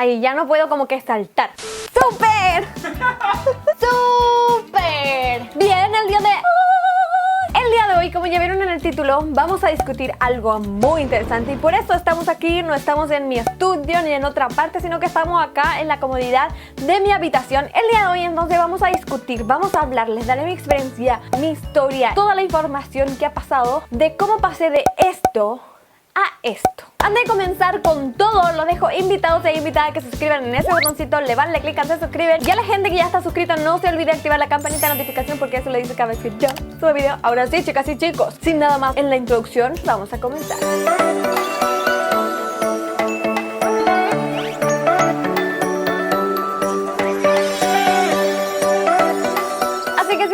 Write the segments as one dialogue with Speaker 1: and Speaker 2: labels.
Speaker 1: Ay, ya no puedo como que saltar. ¡Súper! ¡Súper! Bien, el día de hoy, como ya vieron en el título, vamos a discutir algo muy interesante y por eso estamos aquí, no estamos en mi estudio ni en otra parte, sino que estamos acá en la comodidad de mi habitación. El día de hoy entonces vamos a discutir, vamos a hablarles, daré mi experiencia, mi historia, toda la información que ha pasado de cómo pasé de esto a esto. Antes de comenzar con todo, los dejo invitados e invitadas que se suscriban en ese botoncito, le van, le clican, se suscriben. Y a la gente que ya está suscrita, no se olvide activar la campanita de notificación porque eso le dice cada vez que yo subo video. Ahora sí, chicas y chicos, sin nada más en la introducción, vamos a comenzar.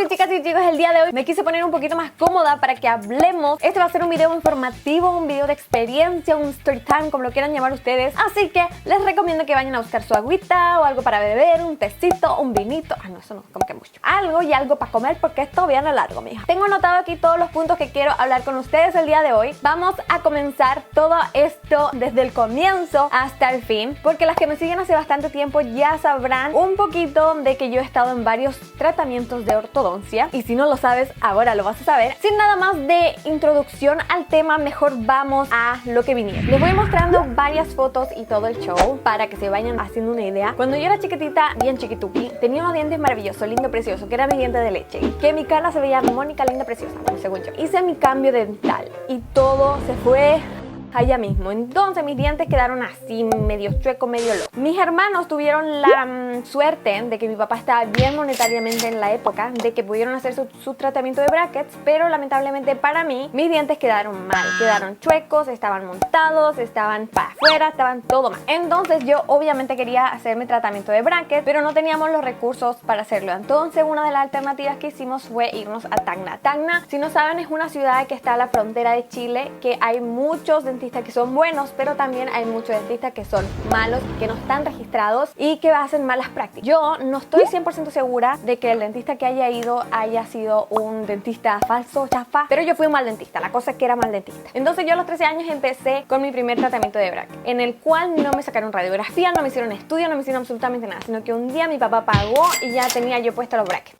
Speaker 1: Chicas y chicos, el día de hoy me quise poner un poquito más cómoda para que hablemos. Este va a ser un video informativo, un video de experiencia, un story time, como lo quieran llamar ustedes. Así que les recomiendo que vayan a buscar su agüita o algo para beber, un tecito, un vinito. Ah, no, eso no, como que mucho. Algo y algo para comer porque esto viene a largo, mija. Tengo anotado aquí todos los puntos que quiero hablar con ustedes el día de hoy. Vamos a comenzar todo esto desde el comienzo hasta el fin, porque las que me siguen hace bastante tiempo ya sabrán un poquito de que yo he estado en varios tratamientos de ortodoncia. Y si no lo sabes, ahora lo vas a saber. Sin nada más de introducción al tema, mejor vamos a lo que vinieron. Les voy mostrando varias fotos y todo el show para que se vayan haciendo una idea. Cuando yo era chiquitita, bien chiquituki, tenía unos dientes maravillosos, lindo, precioso, que era mi diente de leche. Que mi cara se veía armónica, linda, preciosa, bueno, según yo. Hice mi cambio dental y todo se fue allá mismo. Entonces mis dientes quedaron así, medio chueco, medio loco. Mis hermanos tuvieron la suerte de que mi papá estaba bien monetariamente en la época, de que pudieron hacer su tratamiento de brackets, pero lamentablemente para mí, mis dientes quedaron mal, quedaron chuecos, estaban montados, estaban para afuera, estaban todo mal. Entonces yo obviamente quería hacerme tratamiento de brackets, pero no teníamos los recursos para hacerlo. Entonces una de las alternativas que hicimos fue irnos a Tacna. Tacna, si no saben, es una ciudad que está a la frontera de Chile, que hay muchos dentistas que son buenos, pero también hay muchos dentistas que son malos, que no están registrados y que hacen malas prácticas. Yo no estoy 100% segura de que el dentista que haya ido haya sido un dentista falso, chafa, pero yo fui un mal dentista, la cosa es que era mal dentista. Entonces yo a los 13 años empecé con mi primer tratamiento de bracket, en el cual no me sacaron radiografía, no me hicieron estudio, no me hicieron absolutamente nada, sino que un día mi papá pagó y ya tenía yo puesto los brackets.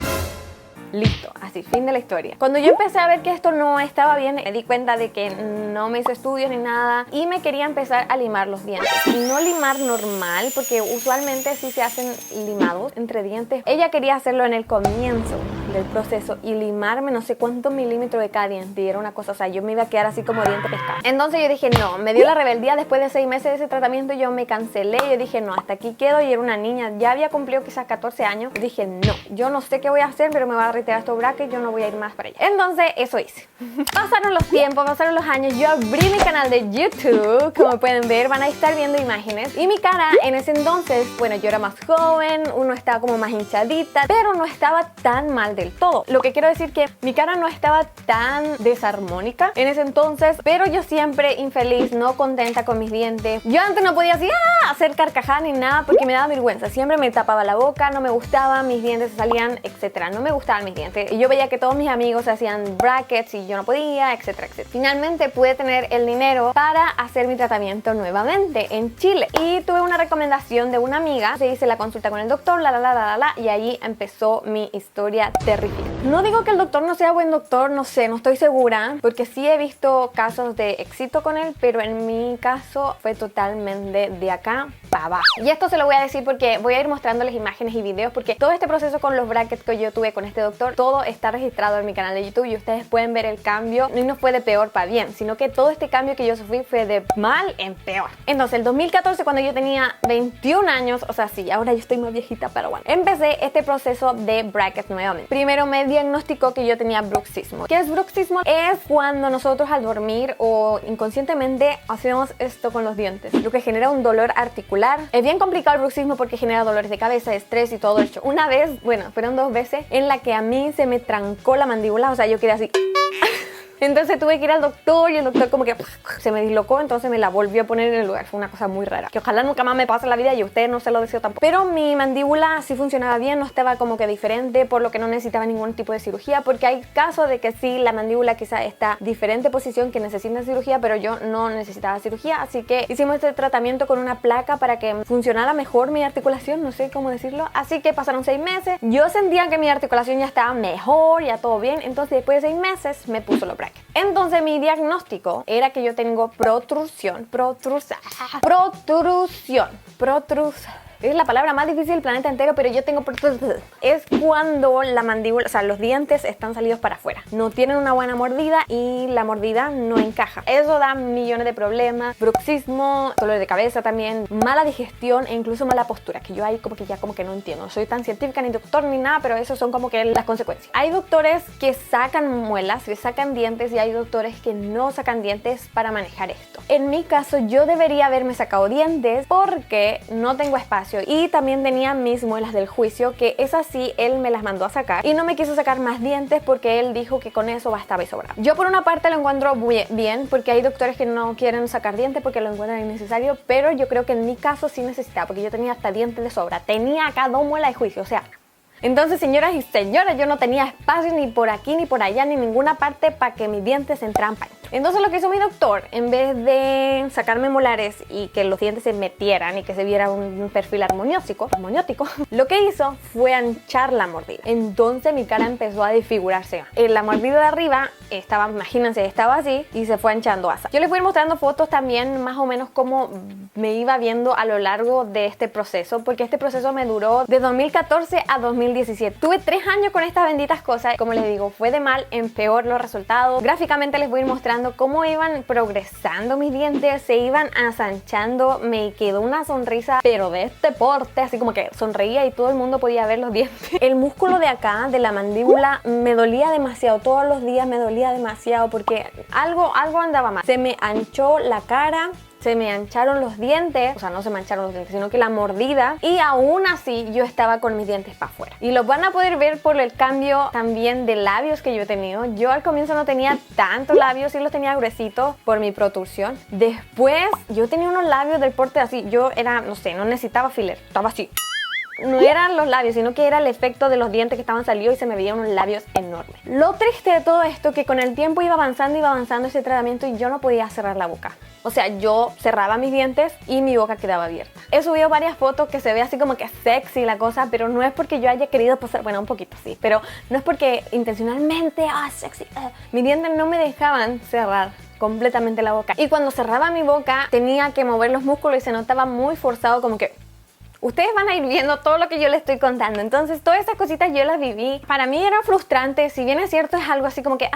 Speaker 1: Listo, así, fin de la historia. Cuando yo empecé a ver que esto no estaba bien, me di cuenta de que no me hizo estudios ni nada y me quería empezar a limar los dientes. Y no limar normal, porque usualmente sí se hacen limados entre dientes. Ella quería hacerlo en el comienzo del proceso y limarme no sé cuántos milímetros de cada diente. Y era una cosa, o sea, yo me iba a quedar así como diente pescado. Entonces yo dije, no, me dio la rebeldía. Después de 6 meses de ese tratamiento yo me cancelé. Yo dije, no, hasta aquí quedo. Y era una niña, ya había cumplido quizás 14 años. Y dije, no, yo no sé qué voy a hacer, pero me va a retirar estos brackets, yo no voy a ir más para allá. Entonces eso hice. Pasaron los tiempos, pasaron los años, yo abrí mi canal de YouTube, como pueden ver, van a estar viendo imágenes, y mi cara en ese entonces, bueno, yo era más joven, uno estaba como más hinchadita, pero no estaba tan mal del todo. Lo que quiero decir que mi cara no estaba tan desarmónica en ese entonces, pero yo siempre infeliz, no contenta con mis dientes. Yo antes no podía así hacer carcajada ni nada porque me daba vergüenza, siempre me tapaba la boca, no me gustaba, mis dientes se salían, etcétera, no me gustaban mis dientes. Y yo veía que todos mis amigos se hacían brackets y yo no podía, etcétera, etcétera. Finalmente pude tener el dinero para hacer mi tratamiento nuevamente en Chile. Y tuve una recomendación de una amiga. Se hice la consulta con el doctor, y ahí empezó mi historia terrible. No digo que el doctor no sea buen doctor, no sé, no estoy segura, porque sí he visto casos de éxito con él, pero en mi caso fue totalmente de acá para abajo. Y esto se lo voy a decir porque voy a ir mostrándoles imágenes y videos, porque todo este proceso con los brackets que yo tuve con este doctor, todo está registrado en mi canal de YouTube y ustedes pueden ver el cambio. Y no fue de peor para bien, sino que todo este cambio que yo sufrí fue de mal en peor. Entonces el 2014, cuando yo tenía 21 años, o sea, sí, ahora yo estoy más viejita, pero bueno, empecé este proceso de brackets nuevamente. Primero me diagnosticó que yo tenía bruxismo. ¿Qué es bruxismo? Es cuando nosotros al dormir o inconscientemente hacemos esto con los dientes, lo que genera un dolor articular. Es bien complicado el bruxismo porque genera dolores de cabeza, estrés y todo eso. Una vez, bueno, fueron 2 veces en la que a mí se me trancó la mandíbula, o sea, yo quedé así Entonces tuve que ir al doctor y el doctor como que se me dislocó, entonces me la volvió a poner en el lugar. Fue una cosa muy rara, que ojalá nunca más me pase en la vida y a ustedes no se lo deseo tampoco. Pero mi mandíbula sí funcionaba bien, no estaba como que diferente, por lo que no necesitaba ningún tipo de cirugía, porque hay casos de que sí, la mandíbula quizá está diferente posición que necesita cirugía, pero yo no necesitaba cirugía, así que hicimos este tratamiento con una placa para que funcionara mejor mi articulación, no sé cómo decirlo. Así que pasaron 6 meses, yo sentía que mi articulación ya estaba mejor, ya todo bien, entonces después de 6 meses me puso los brackets. Entonces mi diagnóstico era que yo tengo protrusión. Es la palabra más difícil del planeta entero, pero yo tengo... Es cuando la mandíbula, o sea, los dientes están salidos para afuera. No tienen una buena mordida y la mordida no encaja. Eso da millones de problemas. Bruxismo, dolor de cabeza también, mala digestión e incluso mala postura, que yo ahí como que no entiendo. No soy tan científica ni doctor ni nada, pero eso son como que las consecuencias. Hay doctores que sacan muelas, que sacan dientes, y hay doctores que no sacan dientes para manejar esto. En mi caso, yo debería haberme sacado dientes porque no tengo espacio. Y también tenía mis muelas del juicio, que esas sí, él me las mandó a sacar y no me quiso sacar más dientes porque él dijo que con eso bastaba y sobraba. Yo por una parte lo encuentro bien, porque hay doctores que no quieren sacar dientes porque lo encuentran innecesario, pero yo creo que en mi caso sí necesitaba, porque yo tenía hasta dientes de sobra. Tenía acá 2 muelas de juicio, o sea... Entonces, señoras y señores, yo no tenía espacio ni por aquí, ni por allá, ni en ninguna parte para que mis dientes entraran para adentro. Entonces lo que hizo mi doctor, en vez de sacarme molares y que los dientes se metieran y que se viera un perfil armoniótico, lo que hizo fue anchar la mordida. Entonces mi cara empezó a desfigurarse. La mordida de arriba estaba, imagínense, estaba así y se fue anchando hasta. Yo les voy a ir mostrando fotos también, más o menos cómo me iba viendo a lo largo de este proceso, porque este proceso me duró de 2014 a 2017. Tuve 3 años con estas benditas cosas. Como les digo, fue de mal en peor los resultados. Gráficamente les voy a ir mostrando cómo iban progresando mis dientes, se iban ensanchando, me quedó una sonrisa pero de este porte, así como que sonreía y todo el mundo podía ver los dientes. El músculo de acá, de la mandíbula, me dolía demasiado, todos los días me dolía demasiado porque algo andaba mal. Se me anchó la cara, se me ancharon los dientes, o sea, no se me ancharon los dientes, sino que la mordida, y aún así yo estaba con mis dientes para afuera. Y los van a poder ver por el cambio también de labios que yo he tenido. Yo al comienzo no tenía tantos labios, sí los tenía gruesitos por mi protrusión. Después yo tenía unos labios del porte así, yo era, no sé, no necesitaba filler, estaba así. No eran los labios, sino que era el efecto de los dientes que estaban salidos y se me veían unos labios enormes. Lo triste de todo esto, que con el tiempo iba avanzando ese tratamiento y yo no podía cerrar la boca. O sea, yo cerraba mis dientes y mi boca quedaba abierta. He subido varias fotos que se ve así como que sexy la cosa, pero no es porque yo haya querido pasar, bueno, un poquito sí, pero no es porque intencionalmente, sexy, mis dientes no me dejaban cerrar completamente la boca. Y cuando cerraba mi boca tenía que mover los músculos y se notaba muy forzado, como que... Ustedes van a ir viendo todo lo que yo les estoy contando. Entonces, todas estas cositas yo las viví. Para mí era frustrante. Si bien es cierto, es algo así como que,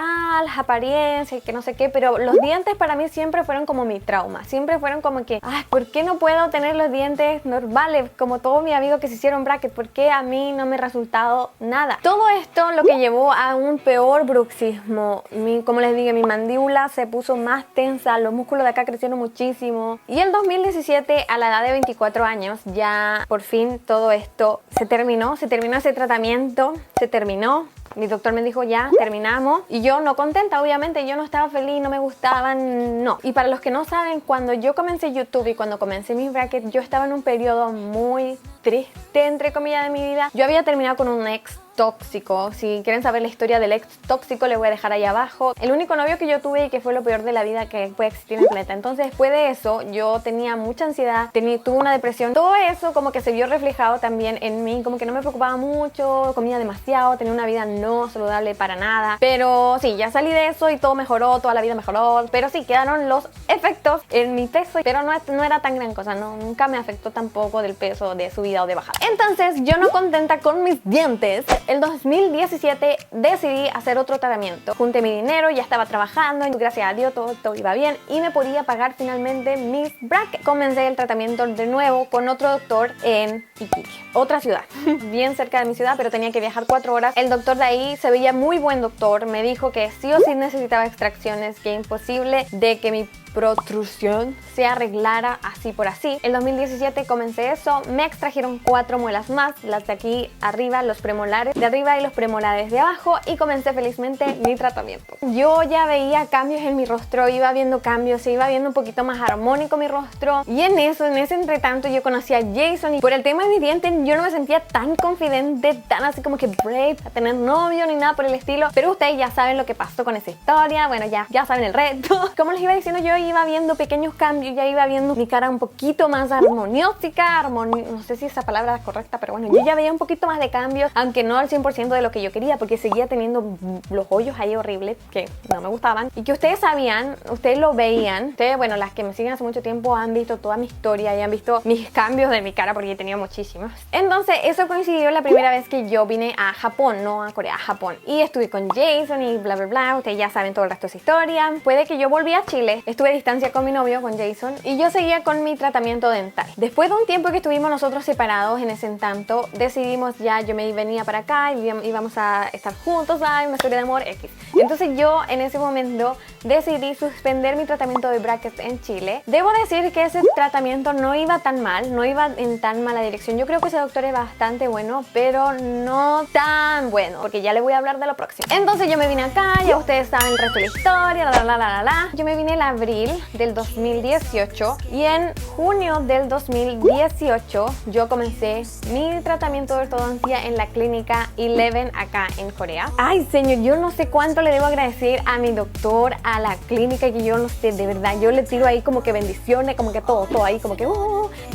Speaker 1: las apariencias y que no sé qué. Pero los dientes para mí siempre fueron como mi trauma. Siempre fueron como que, ¿por qué no puedo tener los dientes normales? Como todos mis amigos que se hicieron bracket. ¿Por qué a mí no me ha resultado nada? Todo esto lo que llevó a un peor bruxismo. Como les dije, mi mandíbula se puso más tensa. Los músculos de acá crecieron muchísimo. Y el 2017, a la edad de 24 años, ya... por fin todo esto se terminó ese tratamiento, se terminó. Mi doctor me dijo ya, terminamos. Y yo no contenta, obviamente, yo no estaba feliz, no me gustaban, no. Y para los que no saben, cuando yo comencé YouTube y cuando comencé mis brackets, yo estaba en un periodo muy triste, entre comillas, de mi vida. Yo había terminado con un ex tóxico. Si quieren saber la historia del ex tóxico, les voy a dejar ahí abajo. El único novio que yo tuve y que fue lo peor de la vida que puede existir en el planeta. Entonces, después de eso, yo tenía mucha ansiedad, tuve una depresión. Todo eso como que se vio reflejado también en mí, como que no me preocupaba mucho, comía demasiado, tenía una vida no saludable para nada. Pero sí, ya salí de eso y todo mejoró, toda la vida mejoró. Pero sí, quedaron los efectos en mi peso, pero no era tan gran cosa, no, nunca me afectó tampoco del peso, de subida o de bajada. Entonces, yo no contenta con mis dientes, el 2017 decidí hacer otro tratamiento. Junté mi dinero, ya estaba trabajando, y gracias a Dios todo iba bien y me podía pagar finalmente mis brackets. Comencé el tratamiento de nuevo con otro doctor en Iquique, otra ciudad, bien cerca de mi ciudad, pero tenía que viajar 4 horas. El doctor de ahí se veía muy buen doctor, me dijo que sí o sí necesitaba extracciones, que imposible de que mi protrusión se arreglara así por así. El 2017 comencé eso, me extrajeron 4 muelas más, las de aquí arriba, los premolares, premolares de arriba y los premolares de abajo y comencé felizmente mi tratamiento. Yo ya veía cambios en mi rostro, iba viendo cambios, se iba viendo un poquito más armónico mi rostro, y en ese entretanto yo conocí a Jason, y por el tema de mis dientes yo no me sentía tan confidente, tan así como que brave a tener novio ni nada por el estilo, pero ustedes ya saben lo que pasó con esa historia. Bueno, ya saben el reto. Como les iba diciendo, yo iba viendo pequeños cambios, ya iba viendo mi cara un poquito más armoniótica, no sé si esa palabra es correcta, pero bueno, yo ya veía un poquito más de cambios, aunque no al 100% de lo que yo quería, porque seguía teniendo los hoyos ahí horribles que no me gustaban y que ustedes sabían, ustedes lo veían. Ustedes, bueno, las que me siguen hace mucho tiempo han visto toda mi historia y han visto mis cambios de mi cara, porque he tenido muchísimos. Entonces eso coincidió la primera vez que yo vine a Japón, no a Corea, a Japón, y estuve con Jason y bla bla bla. Ustedes ya saben todo el resto de esa historia. Puede que yo volví a Chile, estuve a distancia con mi novio, con Jason, y yo seguía con mi tratamiento dental. Después de un tiempo que estuvimos nosotros separados, en ese entanto decidimos ya, yo me venía para acá y íbamos a estar juntos, ¿sabes? Una historia de amor X. Entonces yo en ese momento decidí suspender mi tratamiento de brackets en Chile. Debo decir que ese tratamiento no iba tan mal, no iba en tan mala dirección. Yo creo que ese doctor es bastante bueno, pero no tan bueno, porque ya le voy a hablar de lo próximo. Entonces yo me vine acá, ya ustedes saben el resto de la historia, Yo me vine en abril del 2018 y en junio del 2018 yo comencé mi tratamiento de ortodoncia en la clínica Eleven acá en Corea. Ay, señor, yo no sé cuánto le debo agradecer a mi doctor, a la clínica, que yo no sé, de verdad, yo le tiro ahí como que bendiciones, como que todo ahí, como que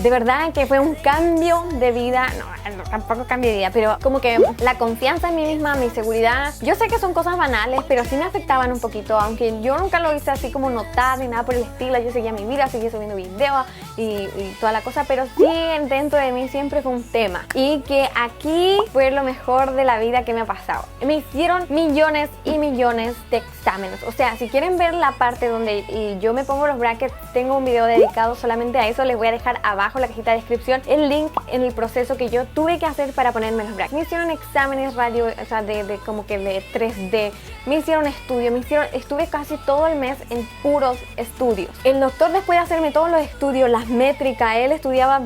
Speaker 1: de verdad que fue un cambio de vida. No, tampoco cambio de vida, pero como que la confianza en mí misma, mi seguridad. Yo sé que son cosas banales, pero sí me afectaban un poquito, aunque yo nunca lo hice así como notar ni nada por el estilo. Yo seguía mi vida, seguía subiendo videos y toda la cosa, pero sí dentro de mí siempre fue un tema, y que aquí fue lo mejor de la vida que me ha pasado. Me hicieron millones y millones de exámenes. O sea, si quieren ver la parte donde yo me pongo los brackets, tengo un video dedicado solamente a eso. Les voy a dejar abajo en la cajita de descripción el link en el proceso que yo tuve que hacer para ponerme los brackets. Me hicieron exámenes radio, o sea, de como que de 3D, me hicieron estudios, estuve casi todo el mes en puros estudios. El doctor, después de hacerme todos los estudios, las métricas, él estudiaba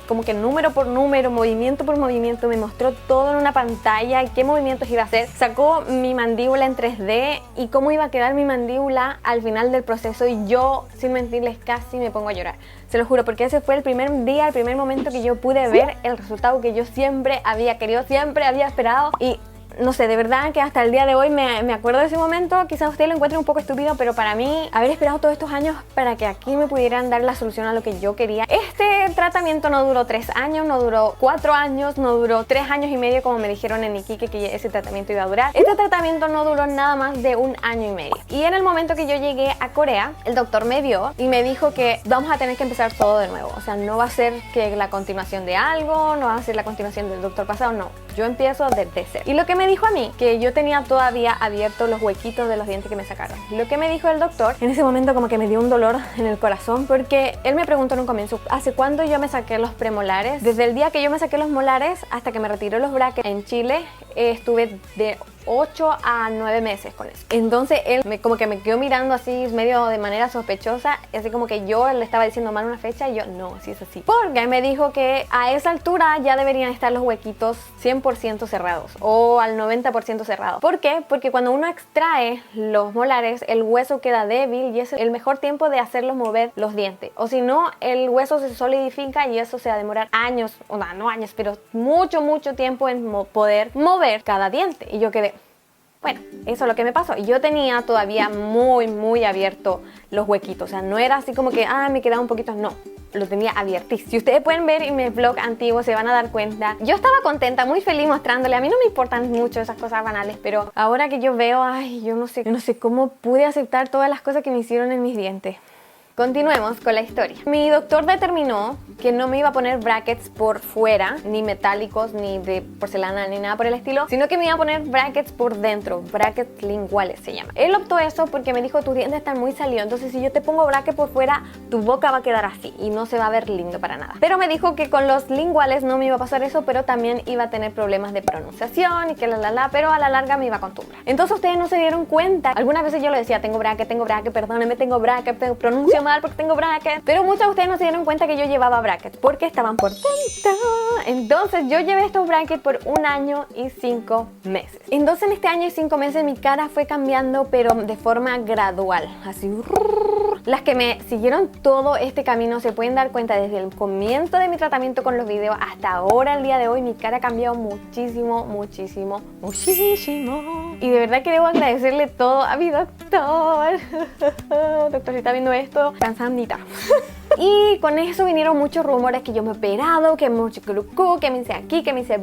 Speaker 1: como que número por número, movimiento por movimiento, me mostró todo en una pantalla, qué movimientos iba a hacer, sacó mi mandíbula en 3D y cómo iba a quedar mi mandíbula al final del proceso, y yo, sin mentirles, casi me pongo a llorar. Se lo juro, porque ese fue el primer día, el primer momento que yo pude ver el resultado que yo siempre había querido, siempre había esperado. Y no sé, de verdad que hasta el día de hoy me acuerdo de ese momento. Quizás ustedes lo encuentren un poco estúpido, pero para mí, haber esperado todos estos años para que aquí me pudieran dar la solución a lo que yo quería. Este tratamiento no duró 3 años, no duró 4 años, no duró 3 años y medio como me dijeron en Iquique que ese tratamiento iba a durar. Este tratamiento no duró nada más de 1 año y medio. Y en el momento que yo llegué a Corea, el doctor me vio y me dijo que vamos a tener que empezar todo de nuevo. O sea, no va a ser que la continuación de algo, no va a ser la continuación del doctor pasado, no. Yo empiezo desde cero. Y lo que me dijo a mí, que yo tenía todavía abiertos los huequitos de los dientes que me sacaron. Lo que me dijo el doctor, en ese momento como que me dio un dolor en el corazón, porque él me preguntó en un comienzo, ¿hace cuándo yo me saqué los premolares? Desde el día que yo me saqué los molares hasta que me retiró los brackets en Chile, estuve de 8 a 9 meses con eso. Entonces él como que me quedó mirando así medio de manera sospechosa, así como que yo le estaba diciendo mal una fecha y yo, no, sí es así. Porque me dijo que a esa altura ya deberían estar los huequitos 100% cerrados o al 90% cerrados. ¿Por qué? Porque cuando uno extrae los molares, el hueso queda débil y es el mejor tiempo de hacerlos mover los dientes. O si no, el hueso se solidifica y eso se va a demorar años, o no años, pero mucho tiempo en poder mover cada diente. Y yo quedé, bueno, eso es lo que me pasó. Y yo tenía todavía muy abierto los huequitos. O sea, no era así como que, me quedaba un poquito, no. Lo tenía abiertísimo. Si ustedes pueden ver en mi vlog antiguo, se van a dar cuenta. Yo estaba contenta, muy feliz mostrándole. A mí no me importan mucho esas cosas banales, pero ahora que yo veo, yo no sé cómo pude aceptar todas las cosas que me hicieron en mis dientes. Continuemos con la historia. Mi doctor determinó que no me iba a poner brackets por fuera, ni metálicos, ni de porcelana, ni nada por el estilo, sino que me iba a poner brackets por dentro, brackets linguales se llama. Él optó eso porque me dijo, tus dientes están muy salidos, entonces si yo te pongo brackets por fuera, tu boca va a quedar así y no se va a ver lindo para nada. Pero me dijo que con los linguales no me iba a pasar eso, pero también iba a tener problemas de pronunciación y que pero a la larga me iba a acostumbrar. Entonces ustedes no se dieron cuenta. Algunas veces yo le decía, tengo bracket, perdóneme, tengo bracket, pronuncio mal porque tengo brackets. Pero muchos de ustedes no se dieron cuenta que yo llevaba brackets porque estaban por venta. Entonces yo llevé estos brackets por 1 año y 5 meses. Entonces en este año y 5 meses mi cara fue cambiando, pero de forma gradual. Así. Las que me siguieron todo este camino se pueden dar cuenta desde el comienzo de mi tratamiento con los videos hasta ahora, el día de hoy, mi cara ha cambiado muchísimo, muchísimo, muchísimo. Y de verdad que debo agradecerle todo a mi doctor. Doctor, si está viendo esto, cansadita. Y con eso vinieron muchos rumores que yo me he operado, que mucho glucó, que me hice aquí, que me hice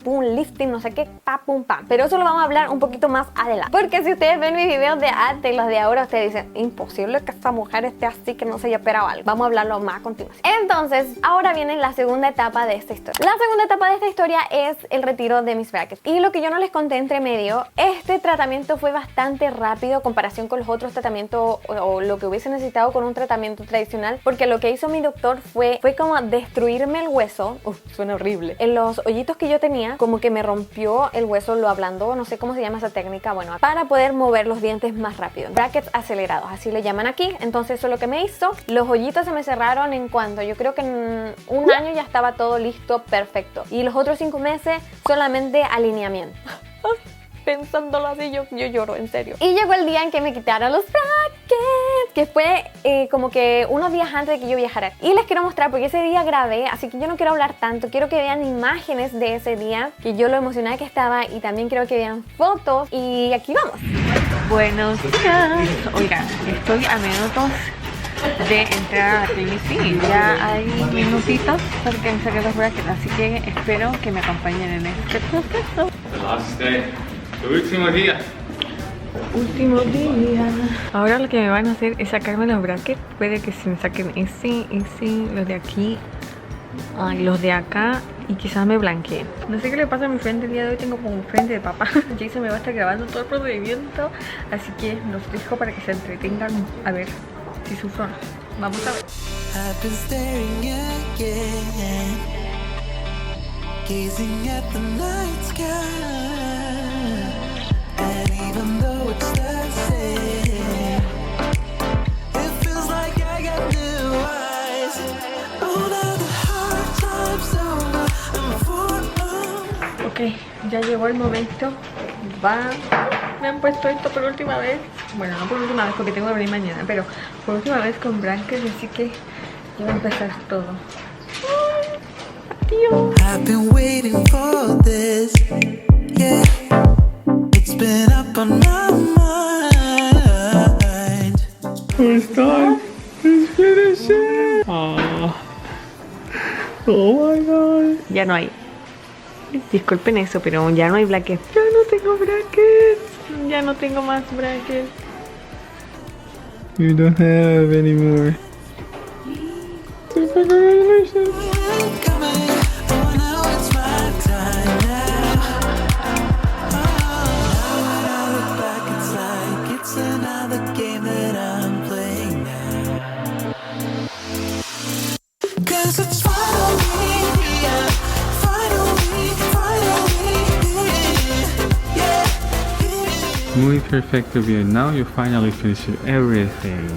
Speaker 1: pum, lifting, no sé qué, pum, pam. Pero eso lo vamos a hablar un poquito más adelante. Porque si ustedes ven mis videos de antes y los de ahora, ustedes dicen, imposible que esta mujer esté así, que no se haya operado algo. Vamos a hablarlo más a continuación. Entonces, ahora viene la segunda etapa de esta historia. La segunda etapa de esta historia es el retiro de mis brackets. Y lo que yo no les conté entre medio, este tratamiento fue bastante rápido en comparación con los otros tratamientos o lo que hubiese necesitado con un tratamiento tradicional, porque lo que hizo mi doctor fue como destruirme el hueso. Suena horrible. En los hoyitos que yo tenía, como que me rompió el hueso, lo ablandó, no sé cómo se llama esa técnica, bueno, para poder mover los dientes más rápido. Brackets acelerados, así le llaman aquí. Entonces eso es lo que me hizo. Los hoyitos se me cerraron en cuanto, yo creo que en 1 año ya estaba todo listo, perfecto. Y los otros 5 meses solamente alineamiento. Pensándolo así, yo lloro, en serio. Y llegó el día en que me quitaron los brackets, que fue como que unos días antes de que yo viajara. Y les quiero mostrar, porque ese día grabé, así que yo no quiero hablar tanto. Quiero que vean imágenes de ese día, que yo lo emocionada que estaba. Y también quiero que vean fotos. Y aquí vamos.
Speaker 2: Buenos días. Oigan, estoy a minutos de entrar a la clínica. Ya hay minutitos para que me saquen los brackets, así que espero que me acompañen en este proceso.
Speaker 3: Tu último día.
Speaker 2: Último día. Ahora lo que me van a hacer es sacarme los brackets. Puede que se me saquen ese, los de aquí, los de acá, y quizás me blanqueen. No sé qué le pasa a mi frente el día de hoy. Tengo como un frente de papá. Jason me va a estar grabando todo el procedimiento, así que los dejo para que se entretengan a ver si sufro o no. Vamos a ver.
Speaker 4: I've been staring again, gazing at the night sky. And even though it's the same, it feels like I got new eyes. Oh, now the hard time's over, I'm for
Speaker 2: Ok, ya llegó el momento. Me han puesto esto por última vez. Bueno, no por última vez porque tengo que venir mañana, pero por última vez con brackets, así que ya va a empezar todo. Adiós.
Speaker 4: I've been waiting for this, yeah. It's been up on my mind.
Speaker 3: First time. It's finishing. Oh my god.
Speaker 2: Ya no hay. Disculpen eso, pero ya no hay brackets. Ya no tengo brackets. Ya no tengo más brackets.
Speaker 3: You don't have anymore. Congratulations.
Speaker 4: Coming, oh, now it's my time now. Now I look back, it's like it's another game that I'm playing now. 'Cause it's finally here, finally, yeah.
Speaker 3: Muy perfecto, bien. Now you finally finished everything.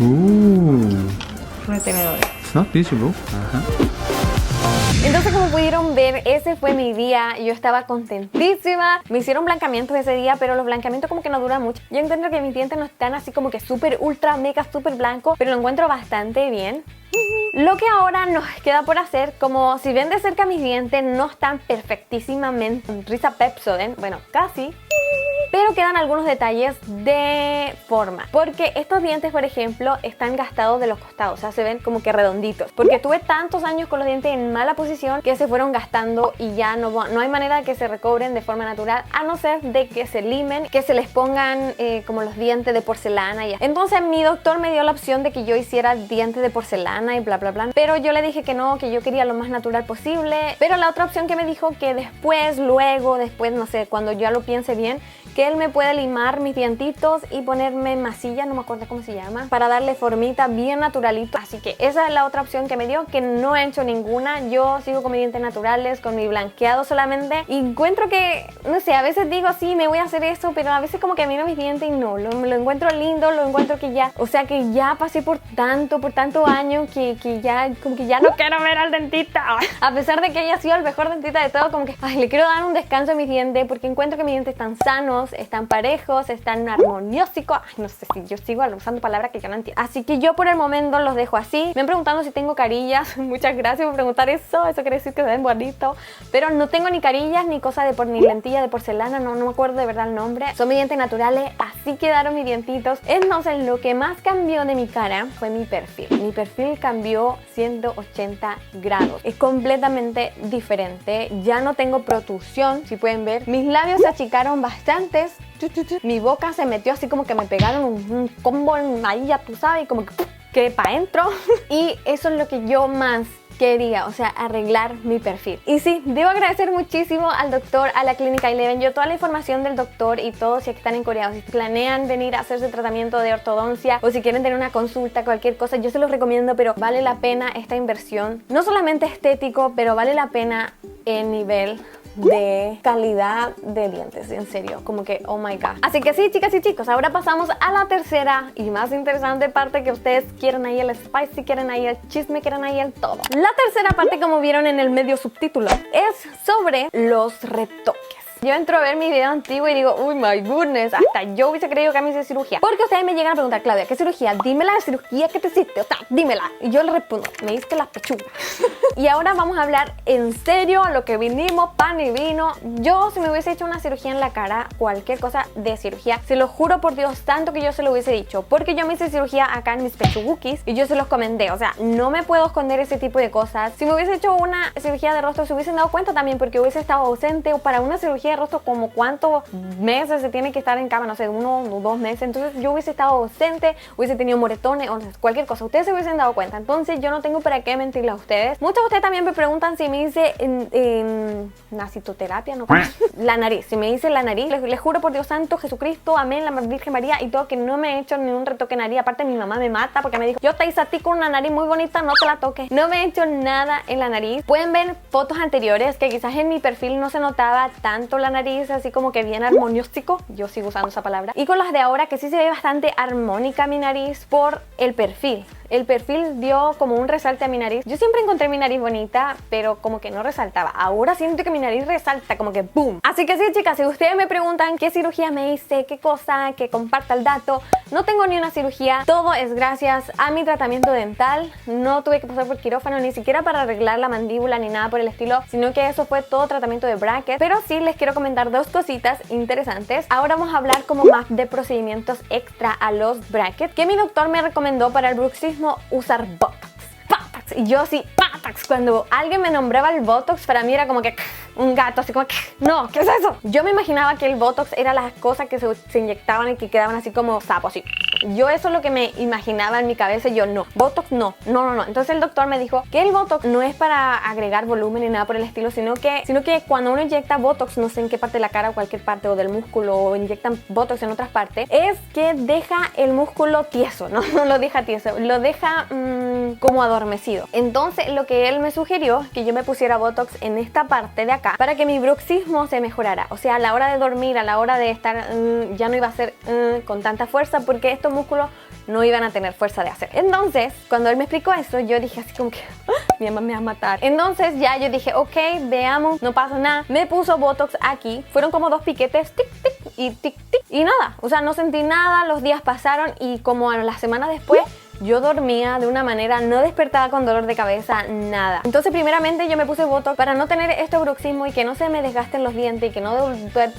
Speaker 3: Ooh.
Speaker 2: Retenedores.
Speaker 3: It's not visible.
Speaker 1: Entonces, como pudieron ver, ese fue mi día. Yo estaba contentísima. Me hicieron blanqueamientos ese día, pero los blanqueamientos como que no duran mucho. Yo encuentro que mis dientes no están así como que súper, ultra, mega, súper blancos, pero lo encuentro bastante bien. Lo que ahora nos queda por hacer, como si ven de cerca mis dientes, no están perfectísimamente risa Pepsodent, bueno, casi, pero quedan algunos detalles de forma, porque estos dientes, por ejemplo, están gastados de los costados, o sea, se ven como que redonditos, porque tuve tantos años con los dientes en mala posición que se fueron gastando y ya no hay manera de que se recobren de forma natural, a no ser de que se limen, que se les pongan como los dientes de porcelana y ya. Entonces mi doctor me dio la opción de que yo hiciera dientes de porcelana y bla bla bla, pero yo le dije que no, que yo quería lo más natural posible. Pero la otra opción que me dijo que después, no sé, cuando ya lo piense bien, que él me puede limar mis dientitos y ponerme masilla, no me acuerdo cómo se llama, para darle formita bien naturalito. Así que esa es la otra opción que me dio, que no he hecho ninguna. Yo sigo con mis dientes naturales, con mi blanqueado solamente, y encuentro que, no sé, a veces digo sí, me voy a hacer eso, pero a veces como que miro mis dientes y no, lo encuentro lindo, lo encuentro que ya, o sea que ya pasé por tanto año que ya, como que ya no quiero ver al dentista. A pesar de que haya sido el mejor dentista de todo, como que le quiero dar un descanso a mis dientes, porque encuentro que mis dientes están sanos, están parejos, están armoniosos. Ay, no sé si yo sigo usando palabras que yo no entiendo. Así que yo por el momento los dejo así. Me han preguntado si tengo carillas. Muchas gracias por preguntar eso. Eso quiere decir que se ven bonitos. Pero no tengo ni carillas, ni cosa ni lentilla de porcelana. No me acuerdo de verdad el nombre. Son mis dientes naturales. Así quedaron mis dientitos. Entonces lo que más cambió de mi cara fue mi perfil. Mi perfil cambió 180 grados. Es completamente diferente. Ya no tengo protrusión, si pueden ver. Mis labios se achicaron bastantes. Mi boca se metió así como que me pegaron un combo ahí, ya tú sabes, como que para adentro. Y eso es lo que yo más quería, o sea, arreglar mi perfil. Y sí, debo agradecer muchísimo al doctor, a la clínica Eleven. Yo toda la información del doctor y todo, si están en Corea o si planean venir a hacerse tratamiento de ortodoncia o si quieren tener una consulta, cualquier cosa, yo se los recomiendo, pero vale la pena esta inversión. No solamente estético, pero vale la pena en nivel de calidad de dientes, en serio, como que oh my god. Así que sí, chicas y chicos, ahora pasamos a la tercera y más interesante parte, que ustedes quieren ahí el spicy, quieren ahí el chisme, quieren ahí el todo. La tercera parte, como vieron en el medio subtítulo, es sobre los retoques. Yo entro a ver mi video antiguo y digo, uy, my goodness, hasta yo hubiese creído que a mí hice cirugía. Porque ustedes me llegan a preguntar, Claudia, ¿qué cirugía? Dime la cirugía que te hiciste, o sea, dímela. Y yo le respondo, me hice la pechuga. Y ahora vamos a hablar en serio, lo que vinimos, pan y vino. Yo, si me hubiese hecho una cirugía en la cara, cualquier cosa de cirugía, se lo juro por Dios, tanto que yo se lo hubiese dicho. Porque yo me hice cirugía acá en mis pechugukis y yo se los comenté, o sea, no me puedo esconder ese tipo de cosas. Si me hubiese hecho una cirugía de rostro, se hubiesen dado cuenta también, porque hubiese estado ausente. O para una cirugía de rostro, como cuántos meses se tiene que estar en cama, no sé, 1 o 2 meses. Entonces yo hubiese estado ausente, hubiese tenido moretones o cualquier cosa, ustedes se hubiesen dado cuenta. Entonces yo no tengo para qué mentirle a ustedes. Muchos de ustedes también me preguntan si me hice nacitoterapia, ¿no? La nariz, si me hice la nariz, les juro por Dios santo, Jesucristo, amén, la Virgen María y todo, que no me he hecho ni un retoque de nariz. Aparte mi mamá me mata porque me dijo, yo te hice a ti con una nariz muy bonita, no te la toques. No me he hecho nada en la nariz. Pueden ver fotos anteriores que quizás en mi perfil no se notaba tanto la nariz, así como que bien armonióstico, yo sigo usando esa palabra, y con las de ahora que sí se ve bastante armónica mi nariz por el perfil. El perfil dio como un resalte a mi nariz. Yo siempre encontré mi nariz bonita, pero como que no resaltaba. Ahora siento que mi nariz resalta, como que ¡boom! Así que sí, chicas, si ustedes me preguntan qué cirugía me hice, qué cosa, que comparta el dato, no tengo ni una cirugía. Todo es gracias a mi tratamiento dental. No tuve que pasar por quirófano, ni siquiera para arreglar la mandíbula ni nada por el estilo, sino que eso fue todo tratamiento de bracket. Pero sí les quiero comentar dos cositas interesantes. Ahora vamos a hablar como más de procedimientos extra a los brackets, que mi doctor me recomendó para el bruxismo usar Botox. Y yo así, Botox, cuando alguien me nombraba el Botox, para mí era como que un gato, así como que no, ¿qué es eso? Yo me imaginaba que el Botox era las cosas que se inyectaban y que quedaban así como sapos, así. Yo eso es lo que me imaginaba en mi cabeza. Yo no, Botox no. Entonces el doctor me dijo que el Botox no es para agregar volumen ni nada por el estilo, sino que cuando uno inyecta Botox, no sé en qué parte de la cara o cualquier parte o del músculo, o inyectan Botox en otras partes, es que deja el músculo tieso, no lo deja tieso, lo deja como adormecido. Entonces lo que él me sugirió es que yo me pusiera Botox en esta parte de acá para que mi bruxismo se mejorara. O sea, a la hora de dormir, a la hora de estar, ya no iba a ser con tanta fuerza, porque estos músculos no iban a tener fuerza de hacer. Entonces, cuando él me explicó eso, yo dije así como que mi mamá me va a matar. Entonces ya yo dije, ok, veamos, no pasa nada. Me puso Botox aquí, fueron como 2 piquetes, tic, tic y tic, tic, y nada. O sea, no sentí nada, los días pasaron y como a las semanas después yo dormía de una manera, no despertaba con dolor de cabeza, nada. Entonces primeramente yo me puse Botox para no tener este bruxismo y que no se me desgasten los dientes y que no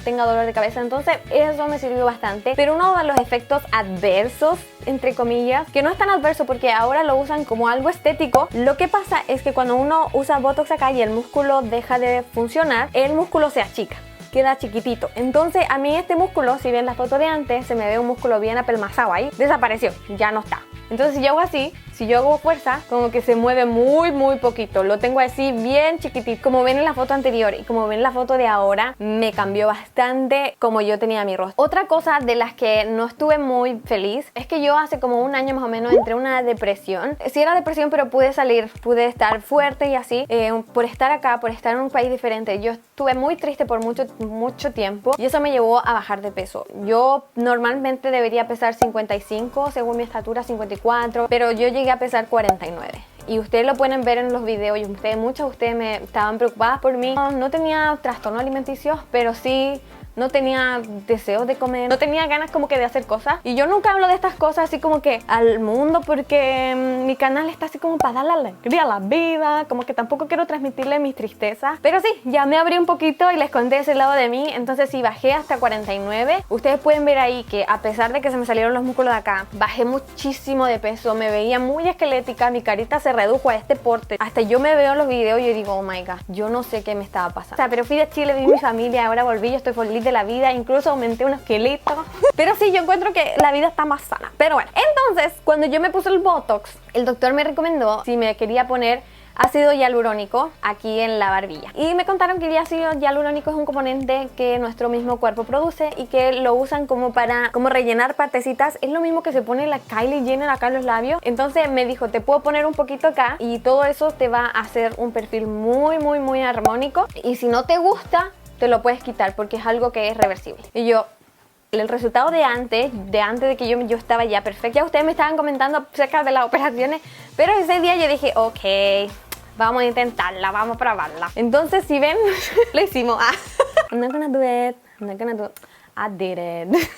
Speaker 1: tenga dolor de cabeza. Entonces eso me sirvió bastante. Pero uno de los efectos adversos, entre comillas, que no es tan adverso porque ahora lo usan como algo estético, lo que pasa es que cuando uno usa Botox acá y el músculo deja de funcionar, el músculo se achica, queda chiquitito. Entonces a mí este músculo, si ven la foto de antes, se me ve un músculo bien apelmazado ahí, desapareció, ya no está. Entonces si yo hago así, si yo hago fuerza, como que se mueve muy poquito. Lo tengo así bien chiquitito, como ven en la foto anterior y como ven en la foto de ahora, me cambió bastante como yo tenía mi rostro. Otra cosa de las que no estuve muy feliz es que yo hace como un año más o menos entré en una depresión. Sí era depresión, pero pude salir, pude estar fuerte y así, por estar acá, por estar en un país diferente. Yo estuve muy triste por mucho tiempo y eso me llevó a bajar de peso. Yo normalmente debería pesar 55, según mi estatura 54, pero yo llegué a pesar 49. Y ustedes lo pueden ver en los videos y muchas de ustedes me estaban preocupadas por mí. No tenía trastorno alimenticio, pero sí no tenía deseos de comer, no tenía ganas como que de hacer cosas. Y yo nunca hablo de estas cosas así como que al mundo, porque mi canal está así como para darle alegría a la vida, como que tampoco quiero transmitirle mis tristezas. Pero sí, ya me abrí un poquito y les conté ese lado de mí. Entonces sí, bajé hasta 49. Ustedes pueden ver ahí que a pesar de que se me salieron los músculos de acá, bajé muchísimo de peso, me veía muy esquelética, mi carita se redujo a este porte. Hasta yo me veo en los videos y yo digo, oh my god, yo no sé qué me estaba pasando. O sea, pero fui de Chile, vi mi familia, ahora volví, yo estoy feliz de la vida, incluso aumenté unos kilitos. Pero sí, yo encuentro que la vida está más sana. Pero bueno, entonces cuando yo me puse el Botox, el doctor me recomendó si me quería poner ácido hialurónico aquí en la barbilla. Y me contaron que el ácido hialurónico es un componente que nuestro mismo cuerpo produce y que lo usan como para rellenar partecitas. Es lo mismo que se pone la Kylie Jenner acá en los labios. Entonces me dijo, te puedo poner un poquito acá y todo eso te va a hacer un perfil muy armónico. Y si no te gusta, te lo puedes quitar porque es algo que es reversible. Y yo, el resultado de antes de que yo estaba ya perfecta. Ya ustedes me estaban comentando acerca de las operaciones, pero ese día yo dije, ok, vamos a intentarla, vamos a probarla. Entonces, si ven, lo hicimos. I'm not gonna do it, I'm not gonna do it. I did it.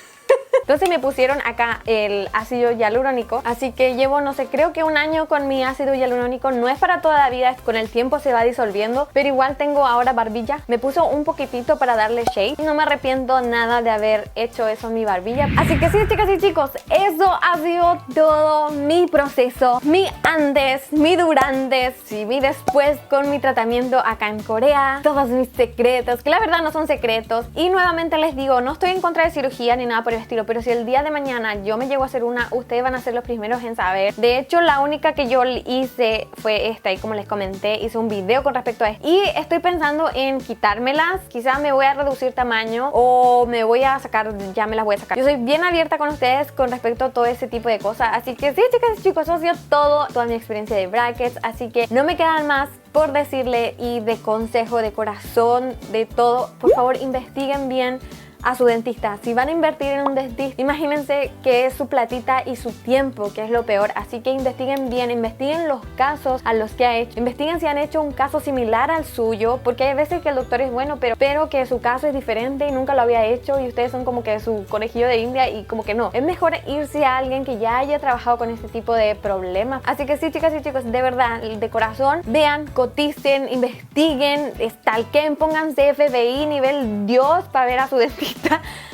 Speaker 1: Entonces me pusieron acá el ácido hialurónico, así que llevo, no sé, creo que un año con mi ácido hialurónico. No es para toda la vida, con el tiempo se va disolviendo, pero igual tengo ahora barbilla. Me puso un poquitito para darle shade. No me arrepiento nada de haber hecho eso en mi barbilla. Así que sí, chicas y chicos, eso ha sido todo mi proceso, mi antes, mi durante y mi después con mi tratamiento acá en Corea. Todos mis secretos, que la verdad no son secretos. Y nuevamente les digo, no estoy en contra de cirugía ni nada por el estilo, pero si el día de mañana yo me llego a hacer una, ustedes van a ser los primeros en saber. De hecho, la única que yo hice fue esta, y como les comenté, hice un video con respecto a esto. Y estoy pensando en quitármelas. Quizás me voy a reducir tamaño o me voy a sacar, ya me las voy a sacar. Yo soy bien abierta con ustedes con respecto a todo ese tipo de cosas. Así que sí, chicas y chicos, eso ha sido toda mi experiencia de brackets. Así que no me quedan más por decirle, y de consejo, de corazón, de todo. Por favor, investiguen bien a su dentista. Si van a invertir en un dentista, imagínense que es su platita y su tiempo, que es lo peor. Así que investiguen bien, investiguen los casos a los que ha hecho, investiguen si han hecho un caso similar al suyo, porque hay veces que el doctor es bueno, pero que su caso es diferente y nunca lo había hecho y ustedes son como que su conejillo de India, y como que no. Es mejor irse a alguien que ya haya trabajado con este tipo de problemas. Así que sí, chicas y chicos, de verdad, de corazón, vean, coticen, investiguen, stalken, pónganse FBI nivel Dios para ver a su dentista.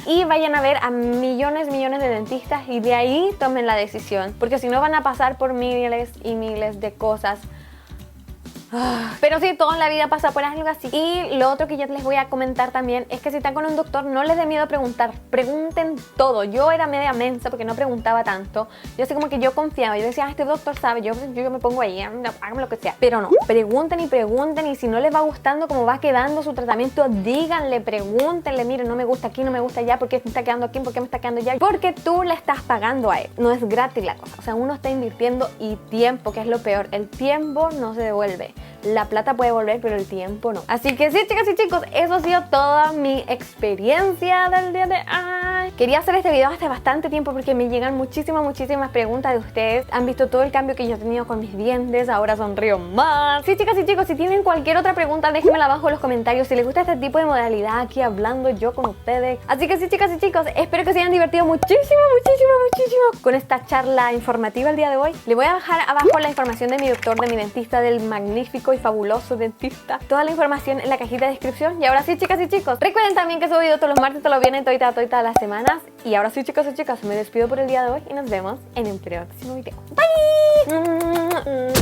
Speaker 1: Y vayan a ver a millones de dentistas y de ahí tomen la decisión, porque si no van a pasar por miles y miles de cosas. Pero sí, todo en la vida pasa por algo así. Y lo otro que yo les voy a comentar también es que si están con un doctor, no les dé miedo a preguntar. Pregunten todo. Yo era media mensa porque no preguntaba tanto. Yo así como que yo confiaba. Yo decía, este doctor sabe, yo me pongo ahí, háganme lo que sea. Pero no, pregunten y pregunten. Y si no les va gustando cómo va quedando su tratamiento, díganle, pregúntenle, miren, no me gusta aquí, no me gusta allá, ¿por qué me está quedando aquí? ¿Por qué me está quedando allá? Porque tú le estás pagando a él. No es gratis la cosa. O sea, uno está invirtiendo y tiempo, que es lo peor. El tiempo no se devuelve. La plata puede volver, pero el tiempo no. Así que sí, chicas y chicos, eso ha sido toda mi experiencia del día de hoy. Quería hacer este video hace bastante tiempo porque me llegan muchísimas preguntas de ustedes. Han visto todo el cambio que yo he tenido con mis dientes, ahora sonrío más. Sí, chicas y chicos, si tienen cualquier otra pregunta, déjenmela abajo en los comentarios. Si les gusta este tipo de modalidad, aquí hablando yo con ustedes. Así que sí, chicas y chicos, espero que se hayan divertido muchísimo con esta charla informativa el día de hoy. Les voy a dejar abajo la información de mi doctor, de mi dentista, del magnífico y fabuloso dentista. Toda la información en la cajita de descripción. Y ahora sí, chicas y chicos, recuerden también que subo video todos los martes, todos los viernes, todas las semanas. Y ahora sí, chicos y chicas, me despido por el día de hoy y nos vemos en el próximo video. Bye.